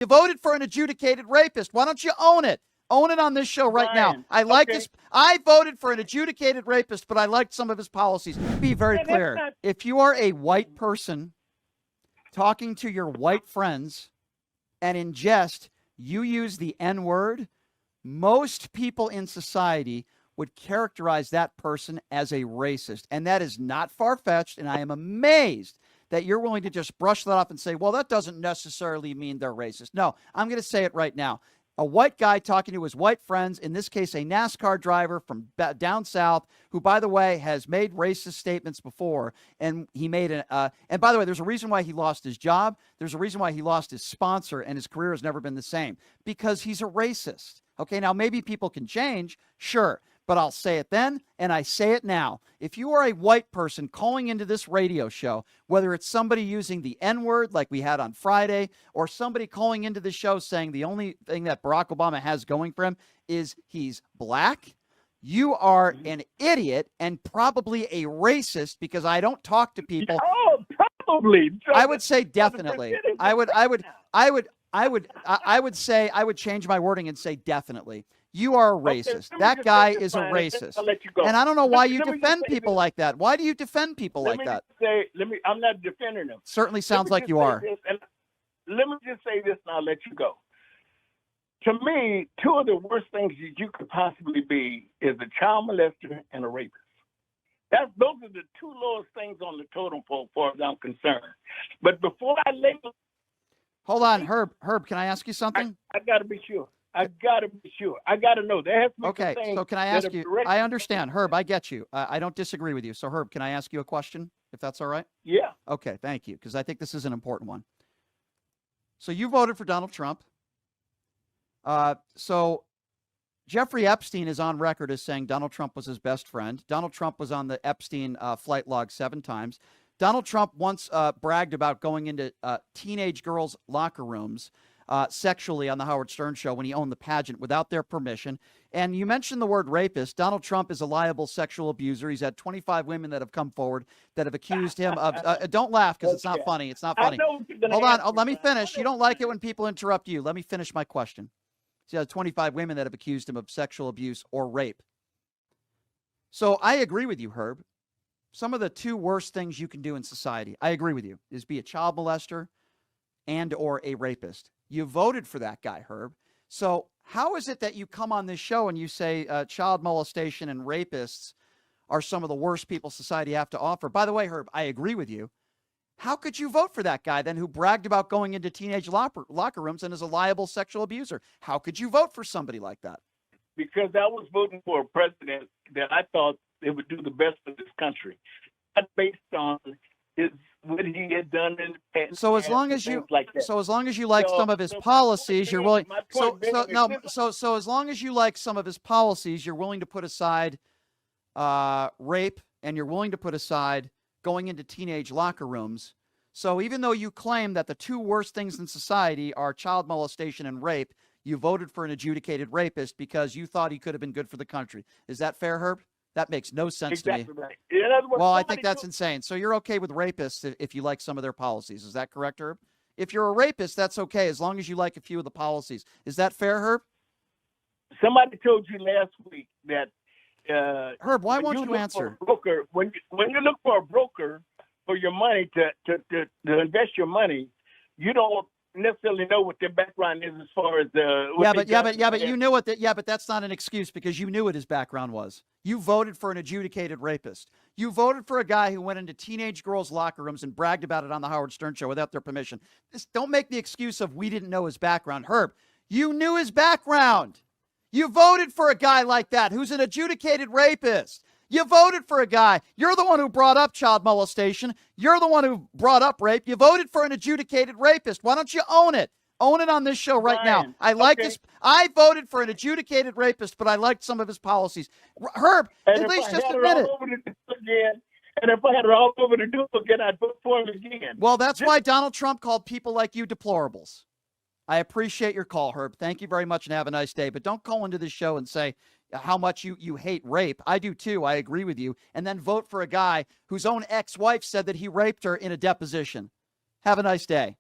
You voted for an adjudicated rapist. Why don't you own it? Own it on this show right now. I like this. I voted for an adjudicated rapist, but I liked some of his policies. Be very clear. If you are a white person talking to your white friends and in jest, you use the N-word, most people in society would characterize that person as a racist. And that is not far-fetched, and I am amazed that you're willing to just brush that off and say, well, that doesn't necessarily mean they're racist. No, I'm going to say it right now. A white guy talking to his white friends, in this case, a NASCAR driver from down south, who, by the way, has made racist statements before. And he made and by the way, there's a reason why he lost his job. There's a reason why he lost his sponsor, and his career has never been the same, because he's a racist. Okay, now maybe people can change, sure. But I'll say it then, and I say it now. If you are a white person calling into this radio show, whether it's somebody using the N-word like we had on Friday, or somebody calling into the show saying the only thing that Barack Obama has going for him is he's black, you are an idiot and probably a racist, because I don't talk to people. Oh, probably. I would say definitely. I would say, I would change my wording and say definitely. You are a racist. That guy is a racist. And I don't know why you defend people like that. Why do you defend people like that? I'm not defending them. Certainly sounds like you are. Let me just say this and I'll let you go. To me, two of the worst things that you could possibly be is a child molester and a rapist. Those are the two lowest things on the totem pole, as far as I'm concerned. But before I label... Hold on, Herb. Herb, can I ask you something? I got to be sure. I got to be sure. I got to know. There has to be okay, so can I ask you? I understand. Herb, I get you. I don't disagree with you. So, Herb, can I ask you a question, if that's all right? Yeah. Okay, thank you, because I think this is an important one. So you voted for Donald Trump. So Jeffrey Epstein is on record as saying Donald Trump was his best friend. Donald Trump was on the Epstein flight log 7 times. Donald Trump once bragged about going into teenage girls' locker rooms sexually on the Howard Stern show when he owned the pageant without their permission. And you mentioned the word rapist. Donald Trump is a liable sexual abuser. He's had 25 women that have come forward that have accused him of, don't laugh because it's not funny. It's not funny. Hold on. Let me finish. You don't like it when people interrupt you. Let me finish my question. He has 25 women that have accused him of sexual abuse or rape. So I agree with you, Herb. Some of the two worst things you can do in society, I agree with you, is be a child molester and or a rapist. You voted for that guy, Herb. So how is it that you come on this show and you say child molestation and rapists are some of the worst people society have to offer? By the way, Herb, I agree with you. How could you vote for that guy then who bragged about going into teenage locker rooms and is a liable sexual abuser? How could you vote for somebody like that? Because I was voting for a president that I thought it would do the best for this country. Not based on what he had done in the past. So as long as you like some of his policies, you're willing. So as long as you like some of his policies, you're willing to put aside rape, and you're willing to put aside going into teenage locker rooms. So even though you claim that the two worst things in society are child molestation and rape, you voted for an adjudicated rapist because you thought he could have been good for the country. Is that fair, Herb? That makes no sense to me. Right. Well, I think that's insane. So you're okay with rapists if you like some of their policies. Is that correct, Herb? If you're a rapist, that's okay, as long as you like a few of the policies. Is that fair, Herb? Somebody told you last week that... Herb, why won't you answer? Broker, when you look for a broker for your money to invest your money, you don't necessarily know what their background is as far as but you knew but that's not an excuse, because you knew what his background was. You voted for an adjudicated rapist. You voted for a guy who went into teenage girls' locker rooms and bragged about it on the Howard Stern show without their permission. Don't make the excuse of we didn't know his background. Herb, you knew his background. You voted for a guy like that who's an adjudicated rapist. You voted for a guy. You're the one who brought up child molestation. You're the one who brought up rape. You voted for an adjudicated rapist. Why don't you own it? Own it on this show right now. I like this. I voted for an adjudicated rapist, but I liked some of his policies. Herb, at least just admit it. And if I had it all over to do again, I'd vote for him again. Well, that's why Donald Trump called people like you deplorables. I appreciate your call, Herb. Thank you very much and have a nice day. But don't call into this show and say how much you hate rape. I do too. I agree with you. And then vote for a guy whose own ex-wife said that he raped her in a deposition. Have a nice day.